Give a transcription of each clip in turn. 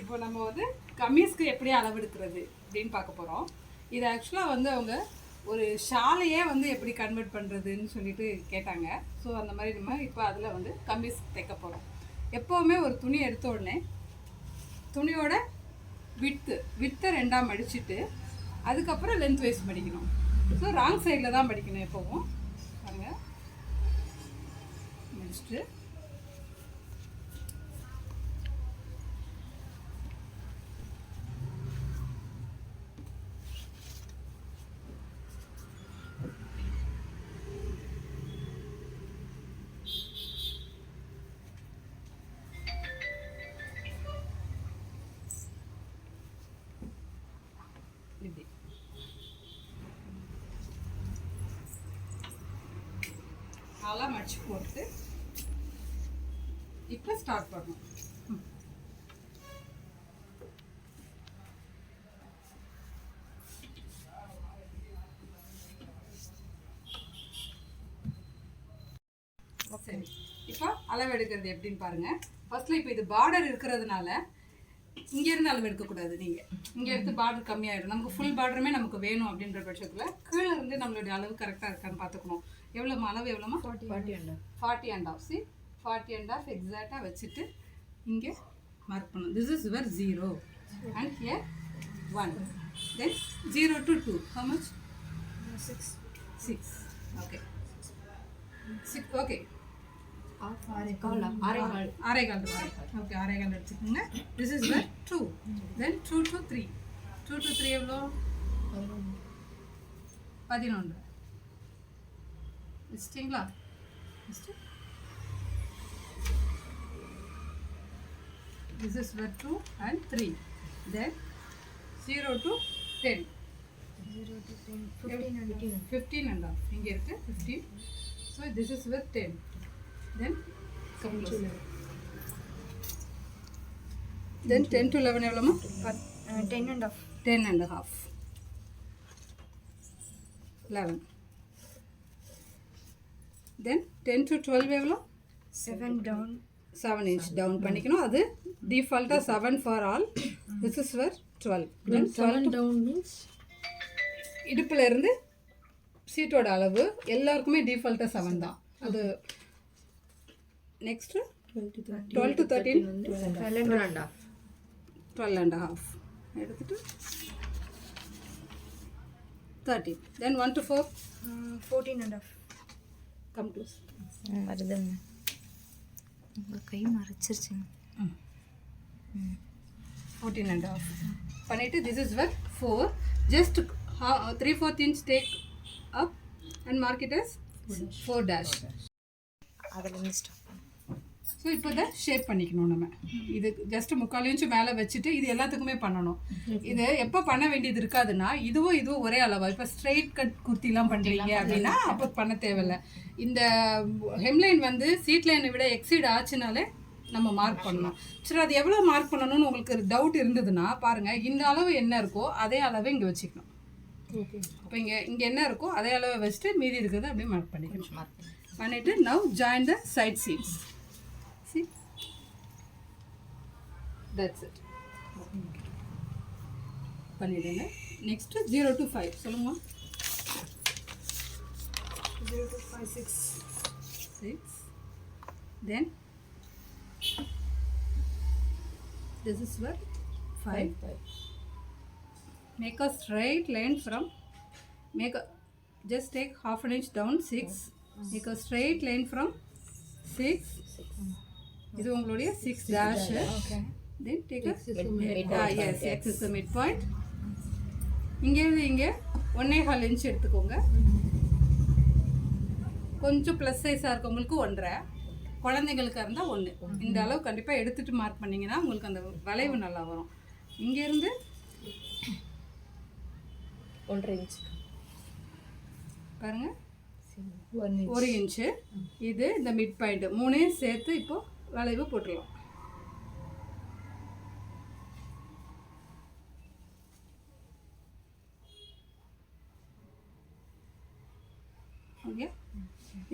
இப்போ நம்ம வந்து கமீஸ்க்கு எப்படி அளவெடுக்கிறது அப்படின்னு பார்க்க போகிறோம். இது ஆக்சுவலாக வந்து அவங்க ஒரு ஷாலையே வந்து எப்படி கன்வெர்ட் பண்ணுறதுன்னு சொல்லிட்டு கேட்டாங்க. ஸோ அந்த மாதிரி நம்ம இப்போ அதில் வந்து கமீஸ் தைக்க போகிறோம். எப்போவுமே ஒரு துணி எடுத்த உடனே துணியோட வித்தை ரெண்டாக மடிச்சுட்டு அதுக்கப்புறம் லென்த் வைஸ் மடிக்கணும். ஸோ ராங் சைடில் தான் மடிக்கணும் எப்போவும். பாருங்கள், மடிச்சுட்டு இப்படி நல்லா மடிச்சு போட்டு இப்போ ஸ்டார்ட் பண்ணணும். சரி, இப்போ அளவு எடுக்கிறது எப்படின்னு பாருங்க. ஃபர்ஸ்ட்ல இப்போ இது பார்டர் இருக்கிறதுனால இங்கேருந்து அளவு எடுக்கக்கூடாது. நீங்கள் இங்கே எடுத்து பார்டர் கம்மியாகிடும். நமக்கு ஃபுல் பார்டருமே நமக்கு வேணும் அப்படின்ற பட்சத்தில் கீழே இருந்து நம்மளுடைய அளவு கரெக்டாக இருக்கான்னு பார்த்துக்கணும். எவ்வளோமா அளவு? எவ்வளோமா? 40.5. சி 40.5 எக்ஸாக்டாக வச்சுட்டு இங்கே மார்க் பண்ணணும். This is your 0 and here 1. Then 0 to 2. How much? 6. Okay, 6. Okay, அரைகால். ஓகே, அரைகால் எடுத்துக்கோங்க. This is your 2. Then 2 to 3. 2 to 3 எவ்வளோ? 11. வச்சிட்டிங்களா? This is your 2 and 3. Then 0 to 10. 15.5. இங்கே இருக்கு 15. So this is your 10. Then come close. Then 10 to 11 எவ்வளோமா? 10.5. 10.5. 11. Then 10 to 12 எவ்வளோ? 7 down. 7 inch down பண்ணிக்கணும். அது டிஃபால்ட்டாக 7 for all. This is for 12. Then 7 down means இடுப்பில் இருந்து சீட்டோட அளவு எல்லாருக்குமே டிஃபால்ட்டாக 7 தான். அது next 12 to 13 12.5 எடுத்துட்டு 13. then 1 to 4 14.5. come close. வருதுங்க, உங்க கை மறைச்சிருச்சுங்க. 14.5 பண்ணிட்டு this is where 4 just 3/4 inch take up and mark it as 4 dash. அதில் ஸ்டாப். ஸோ இப்போ இதை ஷேப் பண்ணிக்கணும். நம்ம இது ஜஸ்ட் 3/4 இன்ச்சு மேலே வச்சுட்டு இது எல்லாத்துக்குமே பண்ணணும். இது எப்போ பண்ண வேண்டியது இருக்காதுன்னா இதுவும் ஒரே அளவா. இப்போ ஸ்ட்ரெயிட் கட் குர்த்திலாம் பண்ணுறீங்க அப்படின்னா அப்போ பண்ண தேவையில்லை. இந்த ஹெம்லைன் வந்து சீட் லைனை விட எக்ஸீட் ஆச்சுனாலே நம்ம மார்க் பண்ணணும். சரி, அது எவ்வளோ மார்க் பண்ணணும்னு உங்களுக்கு டவுட் இருந்ததுன்னா பாருங்கள், இந்த அளவு என்ன இருக்கோ அதே அளவு இங்கே வச்சுக்கணும். இப்போ இங்கே என்ன இருக்கோ அதே அளவை வச்சுட்டு மீதி இருக்கிறத அப்படியே மார்க் பண்ணிக்கணும். பண்ணிவிட்டு now join the side seats. See, that's it. பண்ணிடுங்க. நெக்ஸ்ட் 0 to 5 சொல்லுங்க. 0 to 5 6. Then this is where 5. Make a straight line from just take half an inch down 6. Make a straight line from 6. இது உங்களுடைய 6 dash. Then take a yes, x is the midpoint. இங்கேருந்து இங்கே 1.5 inch எடுத்துக்கோங்க. கொஞ்சம் plus சைஸாக இருக்கவங்களுக்கு 1.5, குழந்தைங்களுக்காக இருந்தால் 1. இந்த அளவு கண்டிப்பாக எடுத்துகிட்டு மார்க் பண்ணிங்கன்னா உங்களுக்கு அந்த வளைவு நல்லா வரும். இங்கேருந்து 1.5 இன்ச் பாருங்கள், 1 இன்ச்சு. இது இந்த மிட் பாயிண்ட் 3 சேர்த்து இப்போது வளைவு போட்டுடலாம். ஓகே,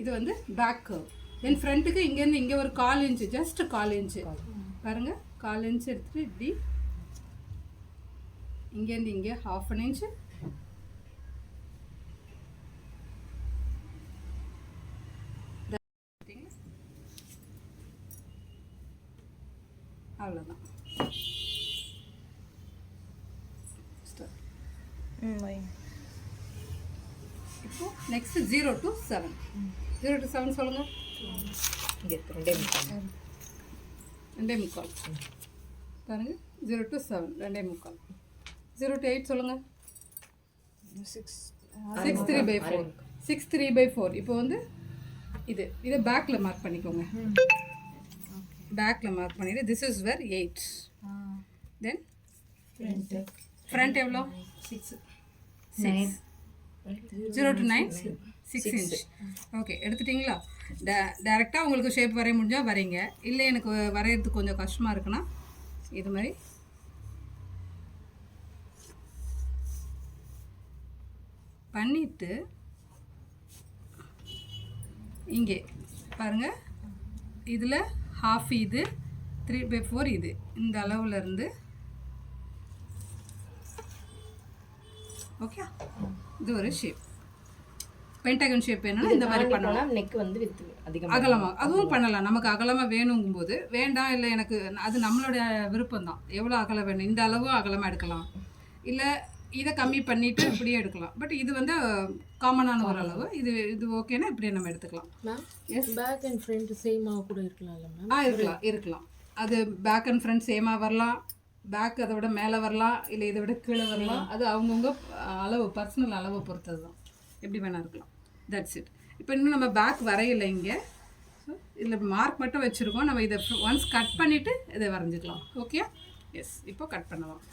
இது வந்து பேக் கர்வ். தென் ஃப்ரண்ட்டுக்கு இங்கேருந்து இங்கே ஒரு 1/4 இன்ச்சு, ஜஸ்ட் 1/4 இன்ச்சு பாருங்கள். 1/4 இன்ச்சு எடுத்துகிட்டு இப்படி இங்கேருந்து இங்கே 1/2 inch. அவ்வளோதான். இப்போ நெக்ஸ்ட் 0 to 7. 0 to 7 சொல்லுங்க. இங்கே இருக்கு 2.25. 2.25 பாருங்க. 0 to 7 2.25. 0 to 8 சொல்லுங்க. 6 3/4. 6 3/4. இப்போ வந்து இதை பேக்ல மார்க் பண்ணிக்கோங்க. பேக்ல மார்க் பண்ணிட்டு this is where 8. then front எவ்வளோ? 6. 0 to 9 6 inch. ஓகே, எடுத்துட்டிங்களா? டேரெக்டாக உங்களுக்கு ஷேப் வரைய முடிஞ்சால் வரைங்க. இல்லை எனக்கு வரைகிறதுக்கு கொஞ்சம் கஷ்டமாக இருக்குன்னா இது மாதிரி பண்ணிவிட்டு இங்கே பாருங்கள், இதில் 1/2 இது 3/4 இது இந்த அளவில் இருந்து ஓகே. இது ஒரு ஷேப், பென்டகன் ஷேப் வேணும்னா இந்த மாதிரி பண்ணலாம். நெக் வந்து வித் அதிகமாக அகலமாக அதுவும் பண்ணலாம். நமக்கு அகலமாக வேணுங்கும்போது வேண்டாம், இல்லை எனக்கு அது நம்மளுடைய விருப்பம் தான். எவ்வளோ அகலம் வேணும், இந்த அளவு அகலமாக எடுக்கலாம், இல்லை இதை கம்மி பண்ணிவிட்டு இப்படியே எடுக்கலாம். பட் இது வந்து காமனான ஒரு அளவு. இது ஓகேனா இப்படியே நம்ம எடுத்துக்கலாம். எஸ், பேக் அண்ட் ஃப்ரண்ட் சேமாக கூட இருக்கலாம்ல மேம்? இருக்கலாம். அது பேக் அண்ட் ஃப்ரண்ட் சேமாக வரலாம், பேக் அதை விட மேலே வரலாம், இல்லை இதை விட கீழே வரலாம். அது அவங்கவுங்க அளவு, பர்சனல் அளவை பொறுத்தது தான். எப்படி வேணால் இருக்கலாம். That's it. இப்போ இன்னும் நம்ம பேக் வரையில இங்கே. ஸோ இதில் மார்க் மட்டும் வச்சுருக்கோம். நம்ம இதை ஒன்ஸ் கட் பண்ணிவிட்டு இதை வரைஞ்சிக்கலாம். ஓகே. எஸ், இப்போ கட் பண்ணலாம்.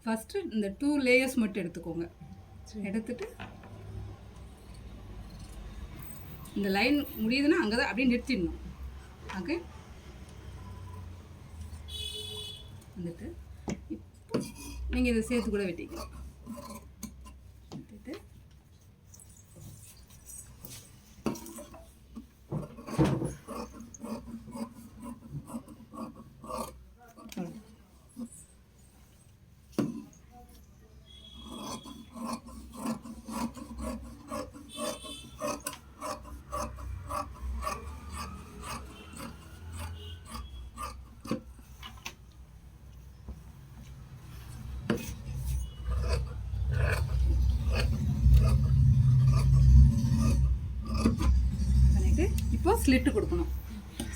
ஃபஸ்ட்டு இந்த 2 லேயர்ஸ் மட்டும் எடுத்துக்கோங்க. எடுத்துட்டு இந்த லைன் முடியுதுன்னா அங்கே தான் அப்படியே நிறுத்திடணும். ஓகே, வந்துட்டு இப்போ நீங்கள் இதை சேர்த்து கூட வெட்டிக்கலாம். வெட்டிட்டு இப்போ ஸ்லிட்டு கொடுக்கணும்.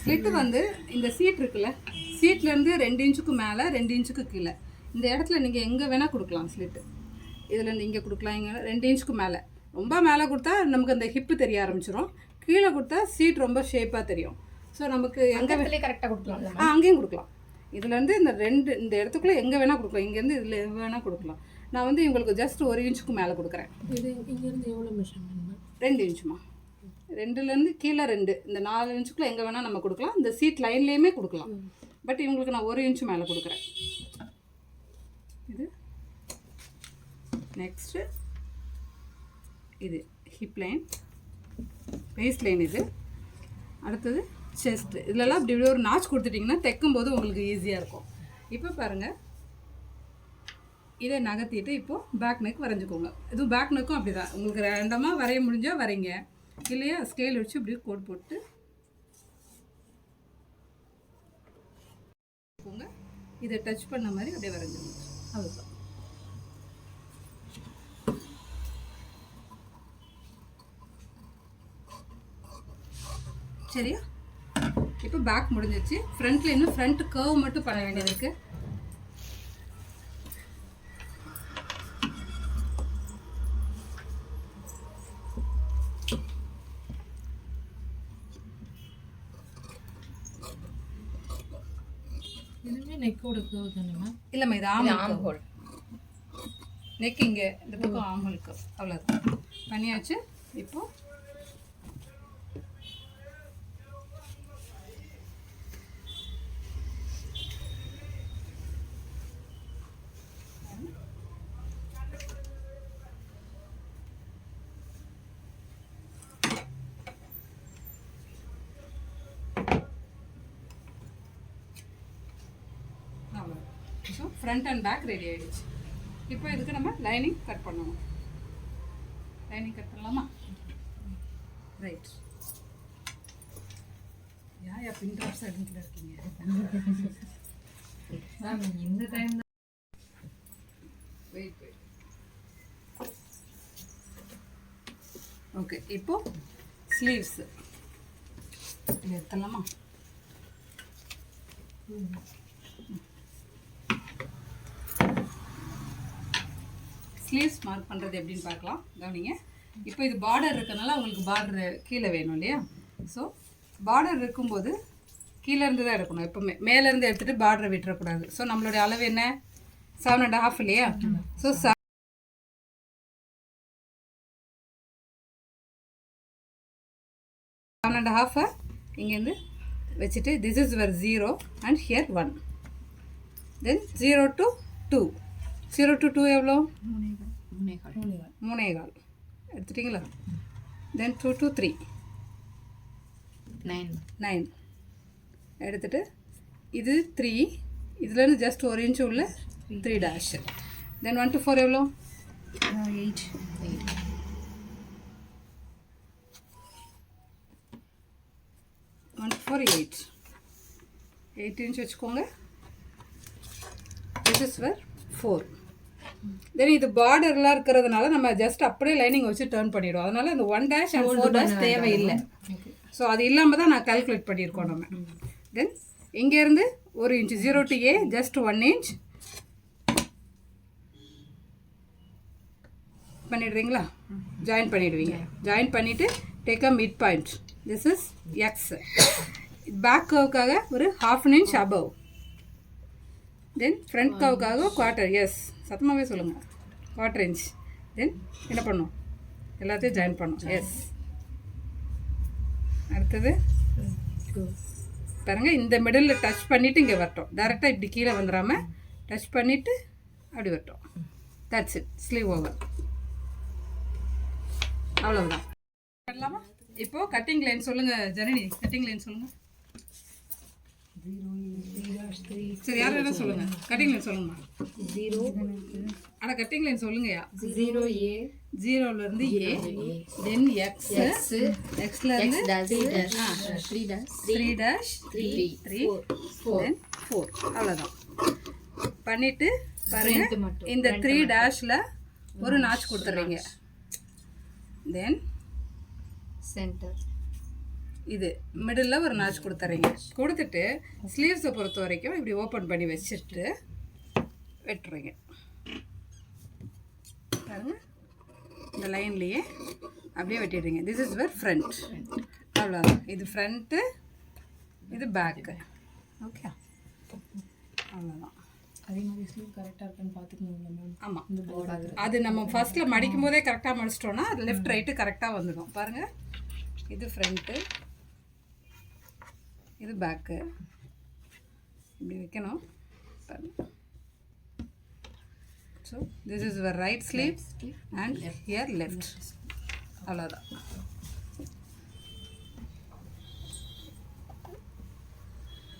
ஸ்லிட்டு வந்து இந்த சீட் இருக்குல்ல, சீட்லேருந்து 2 இன்ச்சுக்கு மேலே 2 இன்ச்சுக்கு கீழே இந்த இடத்துல நீங்கள் எங்கே வேணால் கொடுக்கலாம். ஸ்லிட்டு இதுலேருந்து இங்கே கொடுக்கலாம், இங்கே 2 இன்ச்சுக்கு மேலே. ரொம்ப மேலே கொடுத்தா நமக்கு அந்த ஹிப்பு தெரிய ஆரம்பிச்சிடும், கீழே கொடுத்தா சீட் ரொம்ப ஷேப்பாக தெரியும். ஸோ நமக்கு எங்கே கரெக்டாக கொடுக்கலாம். அங்கேயும் கொடுக்கலாம். இதுலேருந்து இந்த இடத்துக்குள்ளே எங்கே வேணால் கொடுக்கலாம். இங்கேருந்து இதில் எது வேணால் கொடுக்கலாம். நான் வந்து இவங்களுக்கு ஜஸ்ட் 1 இன்ச்சுக்கு மேலே கொடுக்குறேன். இது இங்கேருந்து எவ்வளோ மெஷர்மெண்ட்? 2 இன்ச்சுமா. 2லேருந்து கீழே 2, இந்த 4 இன்ச்சுக்குள்ளே எங்கே வேணால் நம்ம கொடுக்கலாம். இந்த சீட் லைன்லேயுமே கொடுக்கலாம். பட் இவங்களுக்கு நான் 1 இன்ச்சு மேலே கொடுக்குறேன். இது நெக்ஸ்ட்டு இது ஹிப் லைன், வேஸ்ட் லைன். இது அடுத்தது செஸ்ட்டு. இதிலலாம் இப்படி ஒரு நாச் கொடுத்துட்டிங்கன்னா தைக்கும்போது உங்களுக்கு ஈஸியாக இருக்கும். இப்போ பாருங்கள், இதை நகர்த்திட்டு இப்போது பேக் நெக் வரைஞ்சிக்கோங்க. இதுவும் பேக் நெக்கும் அப்படி தான். உங்களுக்கு ரேண்டமாக வரைய முடிஞ்சால் வரைங்க, இல்லையா ஸ்கேல் வச்சு இப்படி கோட் போட்டு போங்க. இதை டச் பண்ண மாதிரி அப்படியே வரைஞ்சிருங்க. அவ்வளோதான். சரியா? இப்போ பேக் முடிஞ்சிச்சு. ஃப்ரண்ட்டில் இன்னும் ஃப்ரண்ட் கர்வ் மட்டும் பண்ண வேண்டியது இருக்குது. இதுவே நெக்கோட கர்வ் தானே மேம்? இல்லைம்மா, இது ஆம் ஹோல். நெக் இங்கே இந்த பக்கம் ஆம் ஹோல் கர்வ். அவ்வளோதான் பண்ணியாச்சு. இப்போ ஃப்ரண்ட் அண்ட் பேக் ரெடி ஆகிடுச்சு. இப்போ இதுக்கு நம்ம லைனிங் கட் பண்ணணும். லைனிங் கட் பண்ணலாமா? ரைட். யா பின் ட்ராப்ஸ் அடிக்கிட்டு இருக்கீங்க. இந்த டைம் வெயிட். ஓகே, இப்போ ஸ்லீவ்ஸ் இது எடுத்துடலாமா? ஸ்லீவ்ஸ் மார்க் பண்ணுறது எப்படின்னு பார்க்கலாம். கவனிங்க. இப்போ இது பார்டர் இருக்கனால உங்களுக்கு பார்டர் கீழே வேணும் இல்லையா? ஸோ பார்டர் இருக்கும்போது கீழே இருந்து தான் எடுக்கணும். எப்போவுமே மேலேருந்து எடுத்துகிட்டு பார்டரை விட்டுறக்கூடாது. ஸோ நம்மளுடைய அளவு என்ன? 7.5 இல்லையா? ஸோ 7.5 இங்கேருந்து வச்சுட்டு this is where 0 and here 1. Then 0 to 2. 0 to 2 எவ்வளோ? 3.25 எடுத்துட்டிங்களா? தென் 2 to 3 9 எடுத்துட்டு இது 3, இதுலேருந்து ஜஸ்ட் 1 inch உள்ள 3 dash. தென் 1 to 4 எவ்வளோ? 8. 1 to 4 8 inch வச்சுக்கோங்க. this is where 4. தென் இது பார்டர்லாம் இருக்கிறதுனால நம்ம ஜஸ்ட் அப்படியே லைனிங் வச்சு டர்ன் பண்ணிவிடுவோம். அதனால இந்த 1 dash and 4 dash தேவையில்லை. ஸோ அது இல்லாமல் தான் நான் கால்குலேட் பண்ணியிருக்கோம் நம்ம. தென் இங்கேருந்து 1 inch 0 to A just 1 inch பண்ணிடுறீங்களா? ஜாயின் பண்ணிடுவீங்க. ஜாயின் பண்ணிவிட்டு take a mid point. This is X. Back கர்வுக்காக ஒரு 1/2 inch அபவ். தென் ஃப்ரண்ட் கர்வுக்காக 1/4. எஸ், சத்தமாகவே சொல்லுங்கள். 1/4 inch. தென் என்ன பண்ணும்? எல்லாத்தையும் ஜாயின் பண்ணும். எஸ். அடுத்தது பாருங்கள், இந்த மிடில் டச் பண்ணிவிட்டு இங்கே வரட்டும். டேரெக்டாக இப்படி கீழே வந்துடாமல் டச் பண்ணிவிட்டு அப்படி வரட்டும். That's it. Sleeve over. அவ்வளவுதான். பண்ணலாமா? இப்போ கட்டிங் லைன் சொல்லுங்கள் ஜனனி. கட்டிங் லைன் சொல்லுங்கள். சரி, யாரும் என்ன சொல்லுங்கள்? கட்டிங் லைன் சொல்லுங்கம்மா. 0 ஆனால் கட்டிங் லைன் சொல்லுங்கய்யா. 0 A 0லேருந்து A, தென் எக்ஸ், எக்ஸ்லேருந்து 3 dash 3 தென் 4. அவ்வளோதான். பண்ணிவிட்டு பாருங்க, இந்த 3 dashல ஒரு நாச் கொடுத்துட்றீங்க. தென் சென்டர் இது மிடில் ஒரு நாச் கொடுத்துட்றீங்க. கொடுத்துட்டு ஸ்லீவ்ஸை பொறுத்த வரைக்கும் இப்படி ஓப்பன் பண்ணி வச்சுட்டு வெட்டுறீங்க. பாருங்க, இந்த லைன்லேயே அப்படியே வெட்டிடுறீங்க. This is your front. அவ்வளோதான். இது ஃப்ரண்ட்டு, இது பேக்கு. ஓகே, அவ்வளோதான். அதே மாதிரி ஸ்லீவ் கரெக்டாக இருக்குன்னு பார்த்துக்கணுங்களா மேம்? ஆமாம், இந்த பார்டர் அது நம்ம ஃபர்ஸ்ட்டில் மடிக்கும் போதே கரெக்டாக மடிச்சிட்டோன்னா அது லெஃப்ட் ரைட்டு கரெக்டாக வந்துடும். பாருங்கள், இது ஃப்ரண்ட்டு, இது பேக்கு. இப்படி வைக்கணும். பாருங்கள். So this is your right sleeve and here left. அவ்வளோதான்.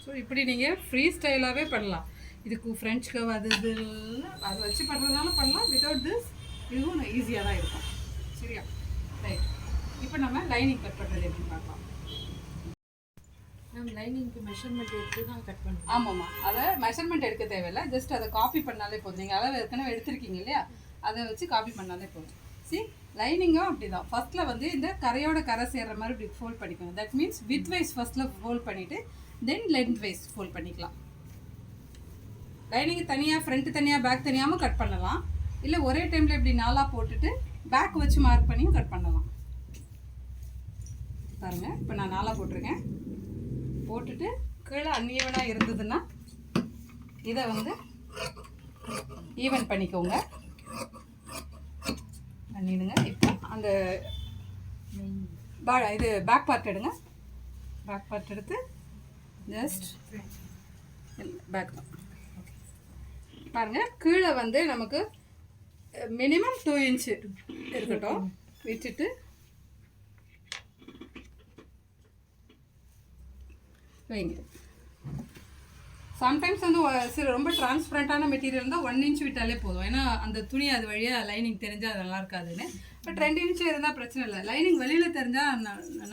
ஸோ இப்படி நீங்கள் ஃப்ரீ ஸ்டைலாகவே பண்ணலாம். இதுக்கு ஃப்ரெஞ்ச் கவ் அது அது வச்சு பண்ணுறதுனால பண்ணலாம். வித்தவுட் திஸ் இதுவும் ஈஸியாக தான் இருக்கும். சரியா? ரைட். இப்போ நம்ம லைனிங் கட் பண்ணுறது எப்படின்னு பார்க்கலாம். மேம் லைனிங்க்கு மெஷர்மெண்ட் எடுத்து தான் கட் பண்ணுவோம். ஆமாம்மா, அதை மெஷர்மெண்ட் எடுக்க தேவையில்லை. ஜஸ்ட் அதை காப்பி பண்ணாலே போதும். நீங்கள் அளவு ஏற்கனவே எடுத்திருக்கீங்க இல்லையா, அதை வச்சு காப்பி பண்ணாலே போதும். சி, லைனிங்கும் அப்படி தான். ஃபஸ்ட்டில் வந்து இந்த கரையோட கரை சேர்கிற மாதிரி இப்படி ஃபோல்ட் பண்ணிக்கணும். தட் மீன்ஸ் வித் வைஸ் ஃபஸ்ட்டில் ஃபோல்ட் பண்ணிவிட்டு தென் லென்த் வைஸ் ஃபோல்ட் பண்ணிக்கலாம். லைனிங் தனியாக, ஃப்ரண்ட் தனியாக, பேக் தனியாகவும் கட் பண்ணலாம். இல்லை ஒரே டைமில் இப்படி 4ஆக போட்டுட்டு பேக் வச்சு மார்க் பண்ணியும் கட் பண்ணலாம். பாருங்கள், இப்போ நான் 4ஆக போட்டிருக்கேன். போட்டுட்டு கீழே அன்ஈவனாக இருந்ததுன்னா இதை வந்து ஈவன் பண்ணிக்கோங்க. பண்ணிடுங்க. இப்போ அந்த இது பேக் பார்ட் எடுங்க. பேக் பார்ட் எடுத்து ஜஸ்ட் பேக் தான். பாருங்கள், கீழே வந்து நமக்கு மினிமம் 2 inch இருக்கட்டும். விட்டுட்டு வைங்க. சம்டைம்ஸ் வந்து சில ரொம்ப டிரான்ஸ்பரண்டான மெட்டீரியல் இருந்தால் 1 இன்ச் விட்டாலே போதும். ஏன்னா அந்த துணி அது வழியாக லைனிங் தெரிஞ்சால் அது நல்லா இருக்காதுன்னு. பட் 2 இன்ச் இருந்தால் பிரச்சனை இல்லை. லைனிங் வெளியில் தெரிஞ்சால்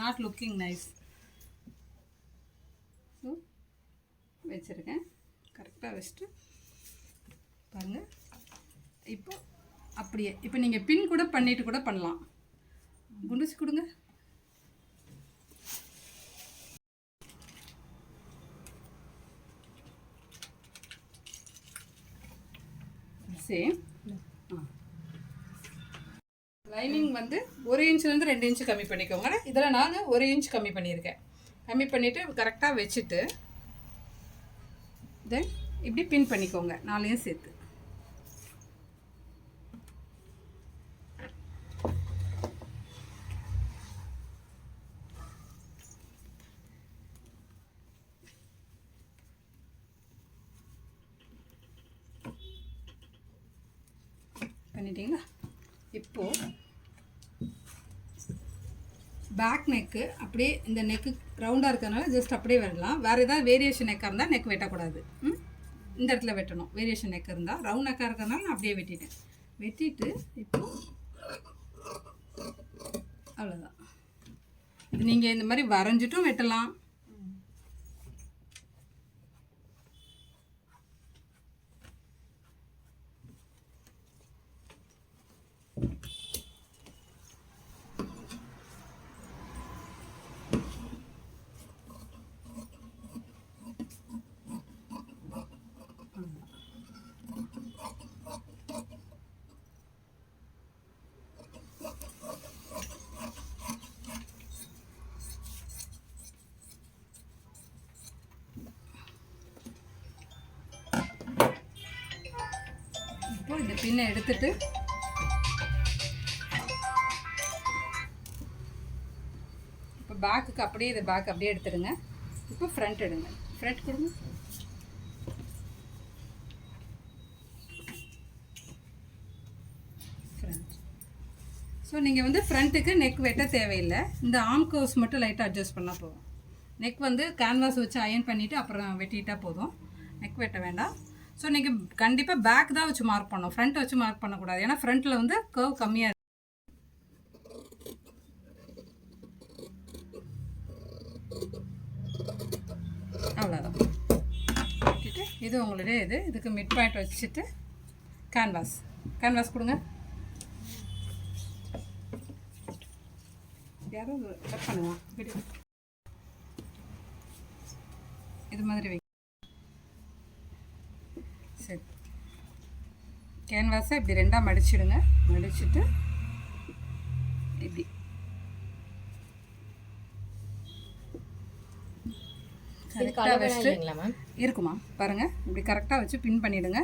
நாட் லுக்கிங் நைஸ். ஸோ வச்சுருக்கேன், கரெக்டாக வச்சுட்டு பாருங்கள். இப்போ அப்படியே இப்போ நீங்கள் பின் கூட பண்ணிட்டு கூட பண்ணலாம். குண்டுசி கொடுங்க. சேம். லைனிங் வந்து 1 இன்ச்லேருந்து 2 இன்ச் கம்மி பண்ணிக்கோங்க. இதில் நான் 1 இன்ச் கம்மி பண்ணியிருக்கேன். கம்மி பண்ணிவிட்டு கரெக்டாக வச்சுட்டு தென் இப்படி பின் பண்ணிக்கோங்க 4 சேர்த்து. பண்ணிட்டீங்களா? இப்போது பேக் நெக்கு அப்படியே இந்த நெக்கு ரவுண்டாக இருக்கிறதுனால ஜஸ்ட் அப்படியே வரலாம். வேறு ஏதாவது வேரியேஷன் நெக்காக இருந்தால் நெக் வெட்டக்கூடாது. இந்த இடத்துல வெட்டணும். வேரியேஷன் நெக் இருந்தால் ரவுண்ட் நெக்காக இருக்கிறதுனால நான் அப்படியே வெட்டிட்டேன். வெட்டிட்டு இப்போது அவ்வளோதான். இது நீங்கள் இந்த மாதிரி வரைஞ்சிட்டும் வெட்டலாம். இப்போ இந்த பின்னை எடுத்துட்டு இப்போ பேக்குக்கு அப்படியே இதை பேக் அப்படியே எடுத்துடுங்க. இப்போ ஃப்ரண்ட் எடுங்க. ஃப்ரண்ட் கொடுங்க. ஃப்ரண்ட். ஸோ நீங்கள் வந்து ஃப்ரண்ட்டுக்கு நெக் வெட்ட தேவையில்லை. இந்த ஆர்ம் கர்வ்ஸ் மட்டும் லைட்டாக அட்ஜஸ்ட் பண்ணால் போதும். நெக் வந்து கேன்வாஸ் வச்சு அயன் பண்ணிவிட்டு அப்புறம் வெட்டிட்டால் போதும். நெக் வெட்ட வேண்டாம். ஸோ நீங்கள் கண்டிப்பாக பேக் தான் வச்சு மார்க் பண்ணணும். ஃப்ரண்ட் வச்சு மார்க் பண்ணக்கூடாது. ஏன்னா ஃப்ரண்ட்டில் வந்து கர்வ் கம்மியாக இருக்கு. அவ்வளோதான். வச்சுட்டு இது உங்களுடைய இதுக்கு மிட் பாயிண்ட் வச்சுட்டு கேன்வாஸ் கொடுங்க. யாரும் கட் பண்ணுவோம். இது மாதிரி வை. சரி, கேன்வாஸை இப்படி 2ஆக மடிச்சிடுங்க. மடிச்சுட்டு இப்படி கரெக்டாக வச்சுட்டு இருக்குமா பாருங்கள். இப்படி கரெக்டாக வச்சு பின் பண்ணிவிடுங்க.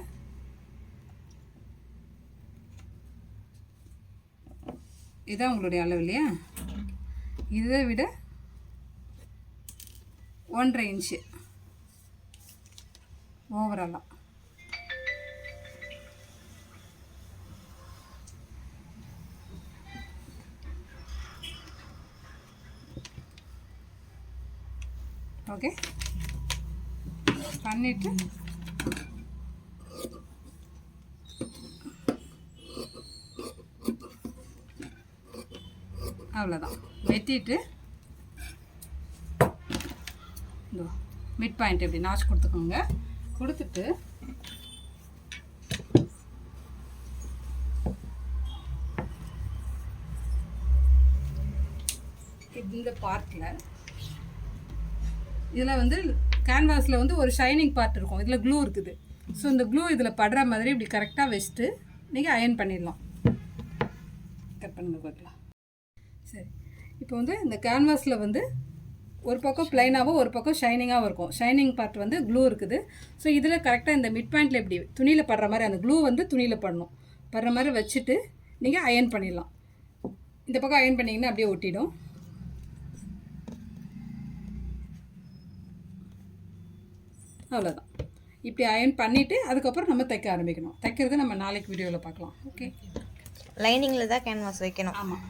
இதுதான் உங்களுடைய அளவு இல்லையா? இதை விட 1.5 இன்ச்சு ஓவராலாக. ஓகே பண்ணிவிட்டு அவ்வளோதான். வெட்டிட்டு இதோ மிட் பாயிண்ட் இப்படி நாச் கொடுத்துக்கோங்க. கொடுத்துட்டு இந்த பார்ட்டில் இதில் வந்து கேன்வாஸில் வந்து ஒரு ஷைனிங் பார்ட் இருக்கும். இதில் க்ளூ இருக்குது. ஸோ இந்த க்ளூ இதில் படுற மாதிரி இப்படி கரெக்டாக வச்சுட்டு நீங்கள் அயன் பண்ணிடலாம். கட் பண்ணுங்க பார்க்கலாம். சரி, இப்போ வந்து இந்த கேன்வாஸில் வந்து ஒரு பக்கம் ப்ளைனாகவும் ஒரு பக்கம் ஷைனிங்காகவும் இருக்கும். ஷைனிங் பார்ட் வந்து க்ளூ இருக்குது. ஸோ இதில் கரெக்டாக இந்த மிட் பாயிண்டில் இப்படி துணியில் படுற மாதிரி அந்த க்ளூ வந்து துணியில் படணும். படுற மாதிரி வச்சுட்டு நீங்கள் அயன் பண்ணிடலாம். இந்த பக்கம் அயன் பண்ணிங்கன்னா அப்படியே ஒட்டிடும். அவ்வளோதான். இப்படி அயன் பண்ணிவிட்டு அதுக்கப்புறம் நம்ம தைக்க ஆரம்பிக்கணும். தைக்கிறது நம்ம நாளைக்கு வீடியோவில் பார்க்கலாம். ஓகே, லைனிங்கில் தான் கேன்வாஸ் வைக்கணும். ஆமாம்.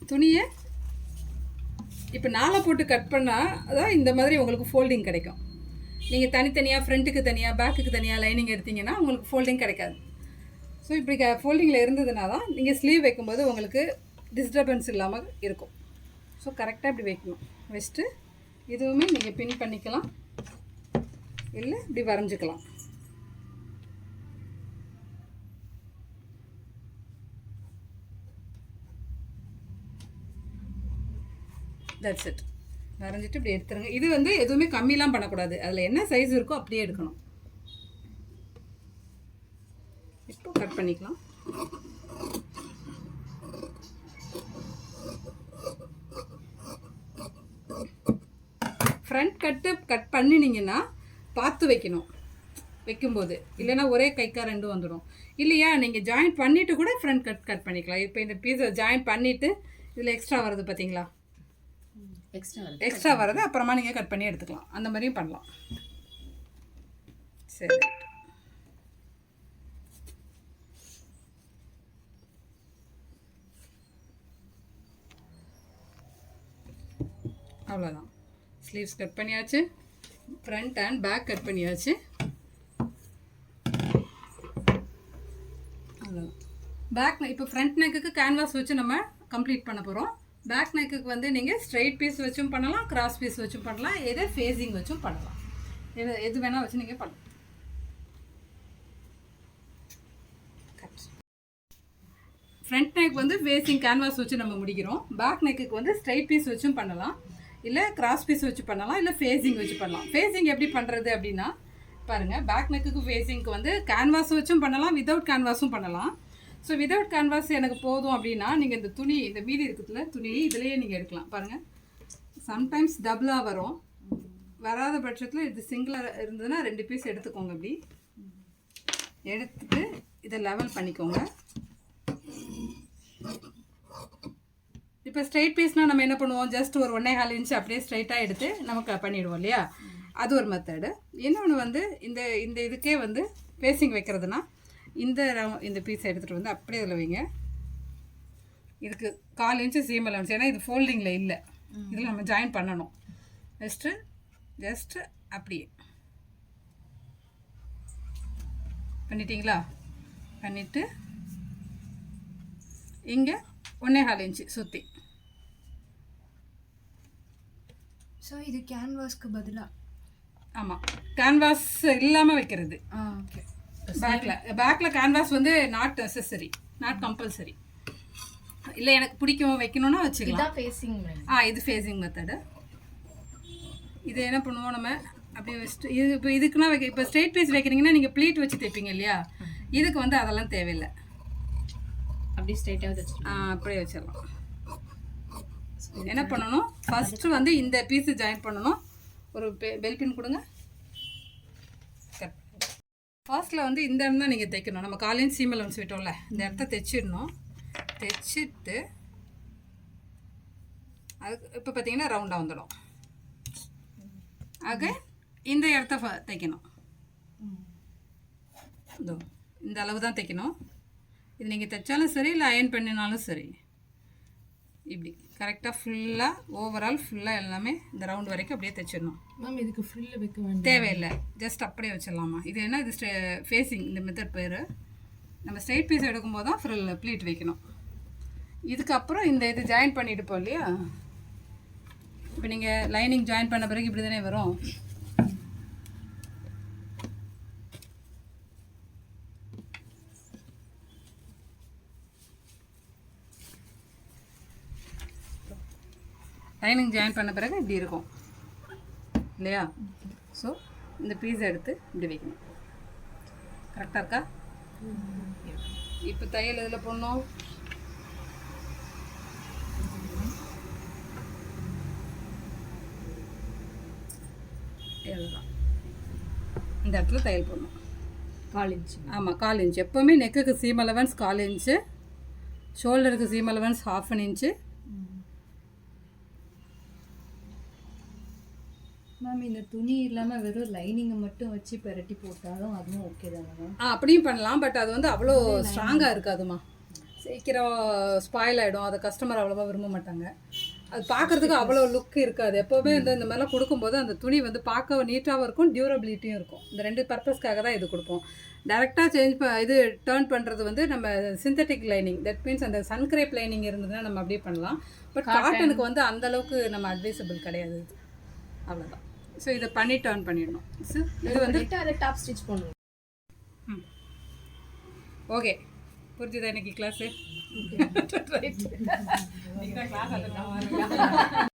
துணியை இப்போ நாளை போட்டு கட் பண்ணால் அதான் இந்த மாதிரி உங்களுக்கு ஃபோல்டிங் கிடைக்கும். நீங்கள் தனித்தனியாக ஃப்ரண்ட்டுக்கு தனியாக பேக்குக்கு தனியாக லைனிங் எடுத்தீங்கன்னா உங்களுக்கு ஃபோல்டிங் கிடைக்காது. ஸோ இப்படி ஃபோல்டிங்கில் இருந்ததுனா தான் நீங்கள் ஸ்லீவ் வைக்கும்போது உங்களுக்கு டிஸ்டர்பன்ஸ் இல்லாமல் இருக்கும். ஸோ கரெக்டாக இப்படி வைக்கணும். வச்சுட்டு இதுவுமே நீங்கள் பின் பண்ணிக்கலாம், இல்லை இப்படி வரைஞ்சிக்கலாம். That's it. வரைஞ்சிட்டு இப்படி எடுத்துருங்க. இது வந்து எதுவுமே கம்மிலாம் பண்ணக்கூடாது, அதில் என்ன சைஸ் இருக்கோ அப்படியே எடுக்கணும். இப்போ கட் பண்ணிக்கலாம். ஃப்ரண்ட் கட் பண்ணினீங்கன்னா பார்த்து வைக்கணும் வைக்கும்போது, இல்லைன்னா ஒரே கைக்கா ரெண்டும் வந்துடும். இல்லையா நீங்கள் ஜாயின் பண்ணிவிட்டு கூட ஃப்ரண்ட் கட் பண்ணிக்கலாம். இப்போ இந்த பீஸை ஜாயின் பண்ணிவிட்டு இதில் எக்ஸ்ட்ரா வருது பார்த்தீங்களா, எக்ஸ்ட்ரா வரது அப்புறமா நீங்கள் கட் பண்ணி எடுத்துக்கலாம். அந்த மாதிரியும் பண்ணலாம். சரி, அவ்வளோதான். ஸ்லீவ்ஸ் கட் பண்ணியாச்சு, ஃப்ரண்ட் அண்ட் பேக் கட் பண்ணியாச்சு. அவ்வளோதான். பேக் இப்போ ஃப்ரண்ட் நெக்குக்கு கேன்வாஸ் வச்சு நம்ம கம்ப்ளீட் பண்ண போகிறோம். பேக் நெக்குக்கு வந்து நீங்கள் ஸ்ட்ரைட் பீஸ் வச்சும் பண்ணலாம், கிராஸ் பீஸ் வச்சும் பண்ணலாம், எதை ஃபேஸிங் வச்சும் பண்ணலாம். எது வேணால் வச்சு நீங்கள் பண்ணலாம். ஃப்ரண்ட் நெக் வந்து ஃபேஸிங் கேன்வாஸ் வச்சு நம்ம முடிக்கிறோம். பேக் நெக்குக்கு வந்து ஸ்ட்ரைட் பீஸ் வச்சும் பண்ணலாம், இல்லை கிராஸ் பீஸ் வச்சு பண்ணலாம், இல்லை ஃபேஸிங் வச்சு பண்ணலாம். ஃபேஸிங் எப்படி பண்ணுறது அப்படின்னா பாருங்கள், பேக் நெக்குக்கு ஃபேஸிங்க்கு வந்து கேன்வாஸ் வச்சும் பண்ணலாம், வித்தவுட் கேன்வாஸும் பண்ணலாம். ஸோ வித்தவுட் கேன்வாஸ் எனக்கு போதும் அப்படின்னா நீங்கள் இந்த துணி, இந்த மீதி இருக்குதுல துணி, இதுலேயே நீங்கள் எடுக்கலாம். பாருங்கள், சம்டைம்ஸ் டபுளாக வரும். வராத பட்சத்தில் இது சிங்கிளாக இருந்ததுன்னா 2 பீஸ் எடுத்துக்கோங்க. இப்படி எடுத்துட்டு இதை லெவல் பண்ணிக்கோங்க. இப்போ ஸ்ட்ரைட் பீஸ்னால் நம்ம என்ன பண்ணுவோம், ஜஸ்ட் ஒரு 1.25 இன்ச் அப்படியே ஸ்ட்ரைட்டாக எடுத்து நமக்கு பண்ணிவிடுவோம் இல்லையா, அது ஒரு மெத்தடு. இன்னொன்று வந்து இந்த இதுக்கே வந்து ஃபேஸிங் வைக்கிறதுனா இந்த பீஸை எடுத்துகிட்டு வந்து அப்படியே இதில் வைங்க. இதுக்கு 1/4 இன்ச்சு சீம் அலவன்ஸ், ஏன்னா இது ஃபோல்டிங்கில் இல்லை, இதில் நம்ம ஜாயின் பண்ணணும். ஜஸ்ட்டு அப்படியே பண்ணிட்டீங்களா, பண்ணிவிட்டு இங்கே 1.25 இன்ச்சு சுற்றி. ஸோ இது கேன்வாஸ்க்கு பதிலாக, ஆமாம், கேன்வாஸ் இல்லாமல் வைக்கிறது. ஓகே. பேக்கில் கேன்வாஸ் வந்து நாட் நெசசரி, நாட் கம்பல்சரி. இல்லை எனக்கு பிடிக்கும் வைக்கணும்னா வச்சுக்கலாம். ஃபேஸிங் இது ஃபேஸிங் மெத்தடு. இது என்ன பண்ணுவோம் நம்ம அப்படியே வச்சுட்டு, இது இப்போ இதுக்குன்னா இப்போ ஸ்ட்ரெயிட் பீஸ் வைக்கிறீங்கன்னா நீங்கள் ப்ளீட் வச்சு தைப்பீங்க இல்லையா, இதுக்கு வந்து அதெல்லாம் தேவையில்லை, அப்படியே ஸ்ட்ரைட்டாக வச்சு அப்படியே வச்சிடலாம். என்ன பண்ணணும், ஃபஸ்ட்டு வந்து இந்த பீஸு ஜாயின் பண்ணணும். ஒரு பெல் பின் கொடுங்க. ஃபர்ஸ்ட்டில் வந்து இந்த இடம் தான் நீங்கள் தைக்கணும். நம்ம 1/4 இன்ச் சீம் அலவன்ஸ் விட்டோம்ல, இந்த இடத்த தைச்சிடணும். தைச்சிட்டு அதுக்கு இப்போ பார்த்தீங்கன்னா ரவுண்டாக வந்துடும். ஆக இந்த இடத்த தைக்கணும். இதோ இந்த அளவு தான் தைக்கணும். இது நீங்கள் தைச்சாலும் சரி, இல்லை அயன் பண்ணினாலும் சரி, இப்படி கரெக்டாக ஃபுல்லாக ஓவரால் ஃபுல்லாக எல்லாமே இந்த ரவுண்ட் வரைக்கும் அப்படியே தைச்சிடணும். மேம் இதுக்கு ஃப்ரில் வைக்க வேண்டாம், தேவையில்லை, ஜஸ்ட் அப்படியே வச்சிடலாமா. இது என்ன, இது ஃபேஸிங், இந்த மெத்தட் பேர். நம்ம ஸ்ட்ரைட் பீஸ் எடுக்கும்போது தான் ஃப்ரில் ப்ளீட் வைக்கணும். இதுக்கப்புறம் இந்த இது ஜாயின் பண்ணிட்டு இல்லையா, இப்போ நீங்கள் லைனிங் ஜாயின் பண்ண பிறகு இப்படி தானே வரும். லைனிங் ஜாயின் பண்ண பிறகு இப்படி இருக்கும் இல்லையா. ஸோ இந்த பீஸை எடுத்து இப்படி வைக்கணும். கரெக்டாக இருக்கா? இப்போ தையல் இதில் போடணும். இதுதான் இந்த இடத்துல தையல் போடணும். 1/4 இன்ச். ஆமாம், 1/4 இன்ச். எப்போவுமே நெக்குக்கு சீம் அலவன்ஸ் 1/4 இன்ச்சு, ஷோல்டருக்கு சீம் அலவன்ஸ் 1/2 இன்ச்சு. மேம் இந்த துணி இல்லாமல் வெறும் லைனிங்கை மட்டும் வச்சு பெரட்டி போட்டாலும் அதுவும் ஓகே தானே மேம்? அப்படியும் பண்ணலாம், பட் அது வந்து அவ்வளோ ஸ்ட்ராங்காக இருக்காதுமா, சீக்கிரம் ஸ்பாயில் ஆகிடும். அதை கஸ்டமர் அவ்வளோவா விரும்ப மாட்டாங்க. அது பார்க்குறதுக்கு அவ்வளோ லுக் இருக்காது. எப்போவுமே வந்து இந்த மாதிரிலாம் கொடுக்கும்போது அந்த துணி வந்து பார்க்க நீட்டாகவும் இருக்கும், டியூரபிலிட்டியும் இருக்கும். இந்த 2 பர்பஸ்க்காக தான் இது கொடுப்போம். டேரெக்டாக இது டேர்ன் பண்ணுறது வந்து நம்ம சிந்தட்டிக் லைனிங், தட் மீன்ஸ் அந்த சன்கிரேப் லைனிங் இருந்ததுன்னா நம்ம அப்படியே பண்ணலாம். பட் காட்டனுக்கு வந்து அந்தளவுக்கு நம்ம அட்வைசபிள் கிடையாது இது. அவ்வளோதான். ஸோ இதை பண்ணி டேர்ன் பண்ணிடணும். ஸோ இது வந்து அதை டாப் ஸ்டிச் பண்ணுவோம். ஓகே, புரிஞ்சுதா இன்னைக்கு கிளாஸு? ரைட். கிளாஸ்